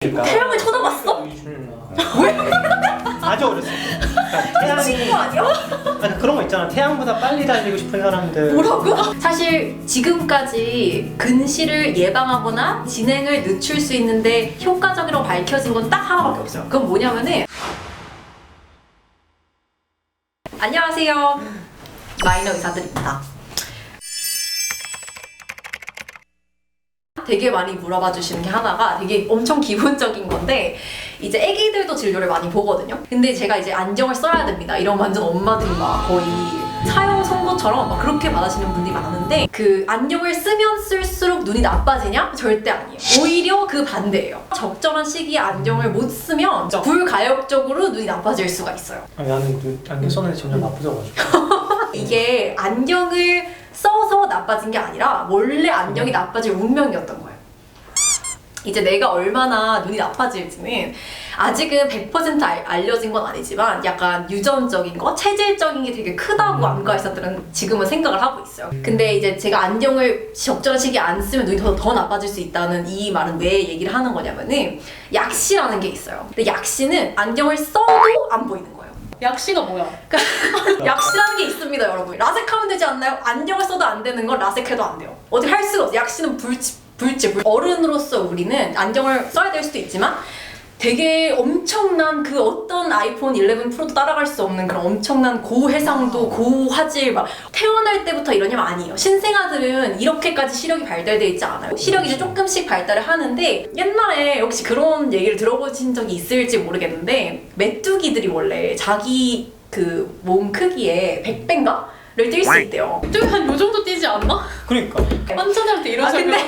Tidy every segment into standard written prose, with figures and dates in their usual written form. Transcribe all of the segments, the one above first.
태양을 쳐다봤어? 왜? 아주 어렸을 때. 그러니까 친구 아니야? 아니, 그런 거 있잖아. 태양보다 빨리 달리고 싶은 사람들. 뭐라고? 사실 지금까지 근시를 예방하거나 진행을 늦출 수 있는데 효과적이라고 밝혀진 건 딱 하나밖에 없어요. 그건 뭐냐면은 안녕하세요. 마이너 의사들입니다. 되게 많이 물어봐 주시는 게 하나가 되게 엄청 기본적인 건데 이제 애기들도 진료를 많이 보거든요. 근데 제가 이제 안경을 써야 됩니다. 이런 완전 엄마들이 막 거의 사형 선고처럼 막 그렇게 받으시는 분들이 많은데 그 안경을 쓰면 쓸수록 눈이 나빠지냐? 절대 아니에요. 오히려 그 반대예요. 적절한 시기에 안경을 못 쓰면 불가역적으로 눈이 나빠질 수가 있어요. 아니, 나는 안경 썼는데 점점 나빠져가지고. 이게 안경을 써서 나빠진 게 아니라 원래 안경이 나빠질 운명이었던 거예요. 이제 내가 얼마나 눈이 나빠질지는 아직은 100% 알려진 건 아니지만 약간 유전적인 거, 체질적인 게 되게 크다고 안과 의사들은 지금은 생각을 하고 있어요. 근데 이제 제가 안경을 적절한 시기에 안 쓰면 눈이 더 나빠질 수 있다는 이 말은 왜 얘기를 하는 거냐면은 약시라는 게 있어요. 근데 약시는 안경을 써도 안 보이는 거예요. 약시가 뭐야? 약시라는 게 있습니다, 여러분. 라섹하면 되지 않나요? 안경을 써도 안 되는 건 라섹해도 안 돼요. 어떻게 할 수가 없어요. 약시는 불치. 어른으로서 우리는 안경을 써야 될 수도 있지만 되게 엄청난 그 어떤 아이폰 11 프로도 따라갈 수 없는 그런 엄청난 고해상도, 고화질 막 태어날 때부터 이러냐면 아니에요. 신생아들은 이렇게까지 시력이 발달되어 있지 않아요. 시력이 이제 조금씩 발달을 하는데 옛날에 혹시 그런 얘기를 들어보신 적이 있을지 모르겠는데 메뚜기들이 원래 자기 그 몸 크기에 100배인가? 를 뛸 수 있대요. 좀 한 요 정도 뛰지 않나? 그러니까. 환자들한테 이런 소리 근데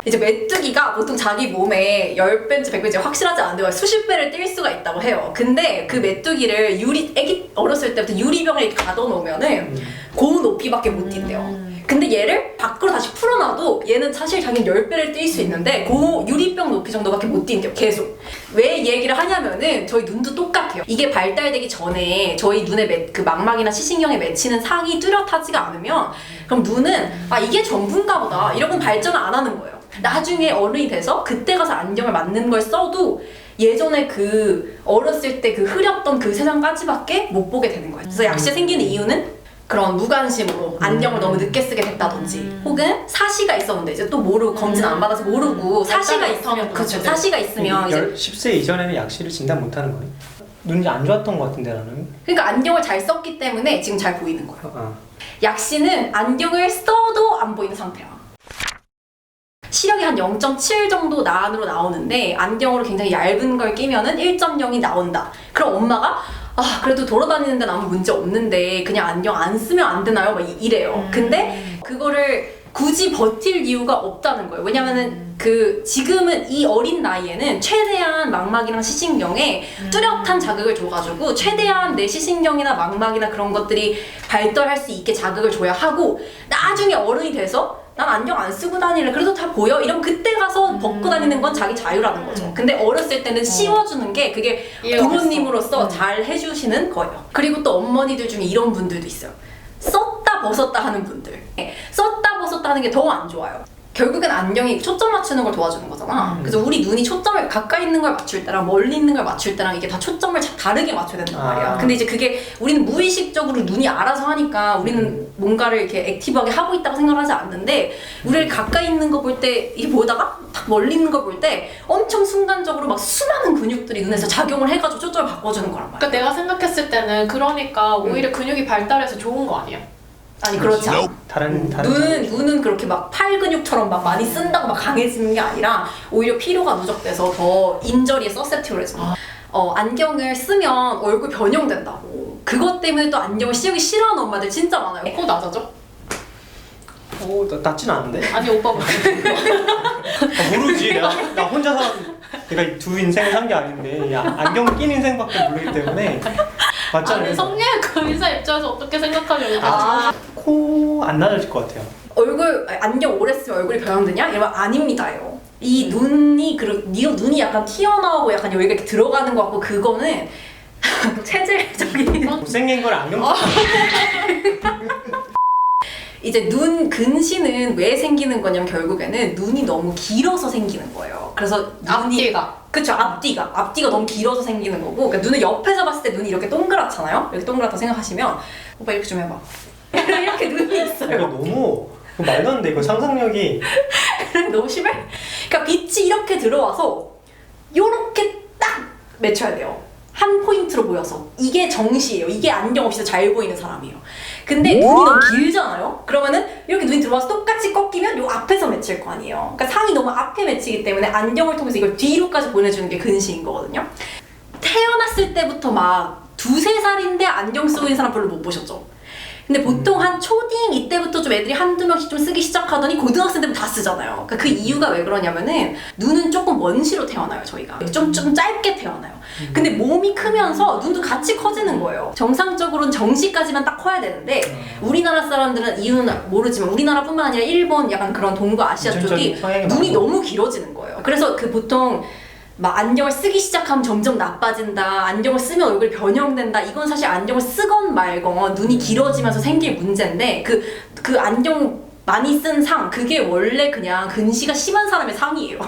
이제 메뚜기가 보통 자기 몸에 10배인지 100배인지 확실하지 않은데 수십 배를 뛸 수가 있다고 해요. 근데 그 메뚜기를 애기 어렸을 때부터 유리병에 이렇게 가둬놓으면은 그 높이밖에 못 뛴대요. 근데 얘를 밖으로 다시 풀어놔도 얘는 사실 자기는 10배를 뛸 수 있는데 그 유리병 높이 정도밖에 못 뛴대요. 계속. 왜 이 얘기를 하냐면은 저희 눈도 똑같아요. 이게 발달되기 전에 저희 눈에 그 망막이나 시신경에 맺히는 상이 뚜렷하지가 않으면 그럼 눈은 아 이게 전부인가 보다 이러고 발전을 안 하는 거예요. 나중에 어른이 돼서 그때 가서 안경을 맞는 걸 써도 예전에 그 어렸을 때 그 흐렸던 그 세상까지밖에 못 보게 되는 거예요. 그래서 약시가 생기는 이유는 그런 무관심으로 안경을 너무 늦게 쓰게 됐다든지 혹은 사시가 있었는데 이제 또 모르고 검진 안 받아서 모르고 사시가 있으면 그렇죠. 사시가 있으면 이제 10세 이전에는 약시를 진단 못하는 거네. 눈이 안 좋았던 것 같은데 나는. 그러니까 안경을 잘 썼기 때문에 지금 잘 보이는 거예요. 약시는 안경을 써도 안 보이는 상태야. 시력이 한 0.7 정도 안으로 나오는데 안경으로 굉장히 얇은 걸 끼면은 1.0이 나온다. 그럼 엄마가 아 그래도 돌아다니는 데는 아무 문제 없는데 그냥 안경 안 쓰면 안 되나요? 막 이래요. 근데 그거를 굳이 버틸 이유가 없다는 거예요. 왜냐면은 그 지금은 이 어린 나이에는 최대한 망막이랑 시신경에 뚜렷한 자극을 줘가지고 최대한 내 시신경이나 망막이나 그런 것들이 발달할 수 있게 자극을 줘야 하고 나중에 어른이 돼서 난 안경 안 쓰고 다닐래 그래도 다 보여 이러면 그때 가서 벗고 다니는 건 자기 자유라는 거죠. 근데 어렸을 때는 씌워주는 게 그게 부모님으로서 잘 해주시는 거예요. 그리고 또 어머니들 중에 이런 분들도 있어요. 썼다 벗었다 하는 분들. 썼다 벗었다 하는 게 더 안 좋아요. 결국엔 안경이 초점 맞추는 걸 도와주는 거잖아. 그래서 우리 눈이 초점을 가까이 있는 걸 맞출 때랑 멀리 있는 걸 맞출 때랑 이게 다 초점을 다르게 맞춰야 된단 말이야. 근데 이제 그게 우리는 무의식적으로 눈이 알아서 하니까 우리는 뭔가를 이렇게 액티브하게 하고 있다고 생각하지 않는데 우리를 가까이 있는 거 볼 때 이게 보다가 딱 멀리 있는 거 볼 때 엄청 순간적으로 막 수많은 근육들이 눈에서 작용을 해가지고 초점을 바꿔주는 거란 말이야. 그러니까 내가 생각했을 때는 그러니까 오히려 근육이 발달해서 좋은 거 아니야? 아니 그렇지 않아. 다른 눈은 그렇게 막 팔 근육처럼 막 많이 쓴다고 막 강해지는 게 아니라 오히려 피로가 누적돼서 더 인저리에 서셉티블해져. 안경을 쓰면 얼굴 변형된다고. 그것 때문에 또 안경을 쓰기 싫어하는 엄마들 진짜 많아요. 코 낮아져? 낫진 않은데? 아니 오빠 모르지. 나 혼자 내가 두 인생을 산 게 아닌데 안경 낀 인생밖에 모르기 때문에 맞잖아요. 아니 성형외과 의사 입장에서 어떻게 생각하려고 코 안 나아질 것 같아요. 안경 오래 쓰면 얼굴이 변형되냐? 이러면 아닙니다요. 이 눈이 눈이 약간 튀어나오고 약간 여기가 이렇게 들어가는 것 같고 그거는 체질적인 못생긴 걸 안경 이제 눈 근시는 왜 생기는 거냐면 결국에는 눈이 너무 길어서 생기는 거예요. 그래서 눈이 앞뒤가. 그쵸, 앞뒤가 너무 길어서 생기는 거고, 그러니까 눈을 옆에서 봤을 때 눈이 이렇게 동그랗잖아요. 이렇게 동그랗다고 생각하시면 오빠 이렇게 좀 해봐. 이렇게 눈이 이거 있어요. 너무 말도 안 돼. 이거 상상력이 너무 심해? 그러니까 빛이 이렇게 들어와서 요렇게 딱 맺혀야 돼요. 한 포인트로 보여서. 이게 정시예요. 이게 안경 없이도 잘 보이는 사람이에요. 근데 눈이 너무 길잖아요? 그러면은 이렇게 눈이 들어와서 똑같이 꺾이면 요 앞에서 맺힐 거 아니에요. 그러니까 상이 너무 앞에 맺히기 때문에 안경을 통해서 이걸 뒤로까지 보내주는 게 근시인 거거든요. 태어났을 때부터 막 2~3살인데 안경 쓰고 있는 사람 별로 못 보셨죠? 근데 보통 한 초딩 이때부터 좀 애들이 한두 명씩 좀 쓰기 시작하더니 고등학생 되면 다 쓰잖아요. 그러니까 그 이유가 왜 그러냐면은 눈은 조금 먼시로 태어나요, 저희가. 좀 짧게 태어나요. 근데 몸이 크면서 눈도 같이 커지는 거예요. 정상적으로는 정시까지만 딱 커야 되는데 우리나라 사람들은 이유는 모르지만 우리나라뿐만 아니라 일본 약간 그런 동부아시아 쪽이 눈이 너무 길어지는 거예요. 그래서 그 보통 막 안경을 쓰기 시작하면 점점 나빠진다, 안경을 쓰면 얼굴이 변형된다, 이건 사실 안경을 쓰건 말건 눈이 길어지면서 생길 문제인데 그 안경 많이 쓴 상, 그게 원래 그냥 근시가 심한 사람의 상이에요.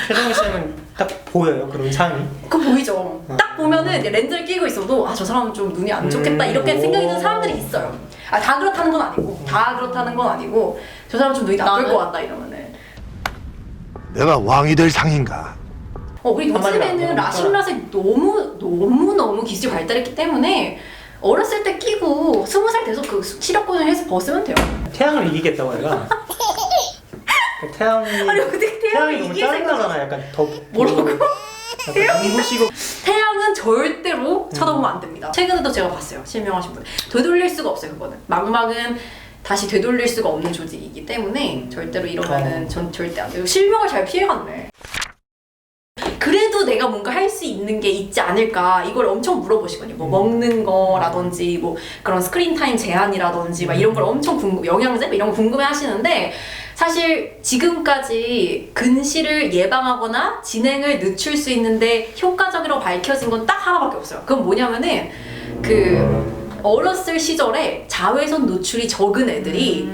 최정희 쌤은 딱 보여요, 그런 상이? 그거 보이죠? 딱 보면은 이제 렌즈를 끼고 있어도 아, 저 사람은 좀 눈이 안 좋겠다 이렇게 생각이 드는 사람들이 있어요. 아, 다 그렇다는 건 아니고 저 사람은 좀 눈이 나쁠 것 같다 이러면은 내가 왕이 될 상인가? 우리 한마디로 요즘에는 안 라식라색 너무 기술이 발달했기 때문에 어렸을 때 끼고 20살 돼서 그 시력 고정해서 벗으면 돼요. 태양을 이기겠다고 얘가. 태양이 아니 어떻게 태양을 너무 이길 생각? 짜증나잖아. 약간 덥고. 뭐라고? 약간 눈부시고. 태양은 절대로 쳐다보면 안 됩니다. 최근에도 제가 봤어요. 실명하신 분. 되돌릴 수가 없어요, 그거는. 망막은 다시 되돌릴 수가 없는 조직이기 때문에 절대로 이러면은 전 절대 안 돼요. 실명을 잘 피해갔네. 그래도 내가 뭔가 할 수 있는 게 있지 않을까 이걸 엄청 물어보시거든요. 뭐 먹는 거라든지 뭐 그런 스크린 타임 제한이라든지 막 이런 걸 엄청 영양제 이런 거 궁금해 하시는데 사실 지금까지 근시를 예방하거나 진행을 늦출 수 있는데 효과적이라고 밝혀진 건 딱 하나밖에 없어요. 그건 뭐냐면은 어렸을 시절에 자외선 노출이 적은 애들이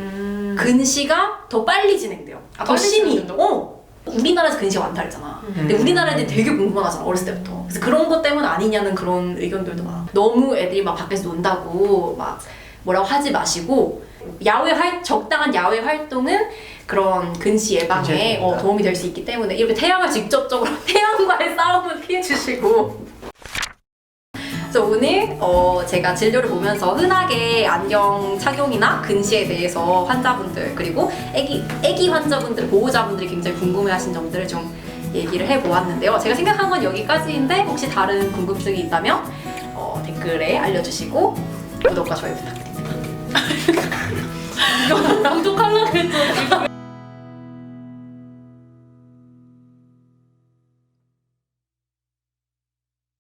근시가 더 빨리 진행돼요. 더 빨리 심히. 진행된다고? 우리나라에서 근시가 많다 그랬잖아. 근데 우리나라 애들이 되게 공부하잖아, 어렸을 때부터. 그래서 그런 것 때문 아니냐는 그런 의견들도 많아. 너무 애들이 막 밖에서 논다고 막 뭐라고 하지 마시고 적당한 야외 활동은 그런 근시 예방에 도움이 될 수 있기 때문에 이렇게 태양을 직접적으로 태양과의 싸움은 피해 주시고. 그래서 오늘 제가 진료를 보면서 흔하게 안경 착용이나 근시에 대해서 환자분들 그리고 애기 환자분들, 보호자분들이 굉장히 궁금해하신 점들을 좀 얘기를 해보았는데요. 제가 생각한 건 여기까지인데 혹시 다른 궁금증이 있다면 댓글에 알려주시고 구독과 좋아요 부탁드립니다. 부족한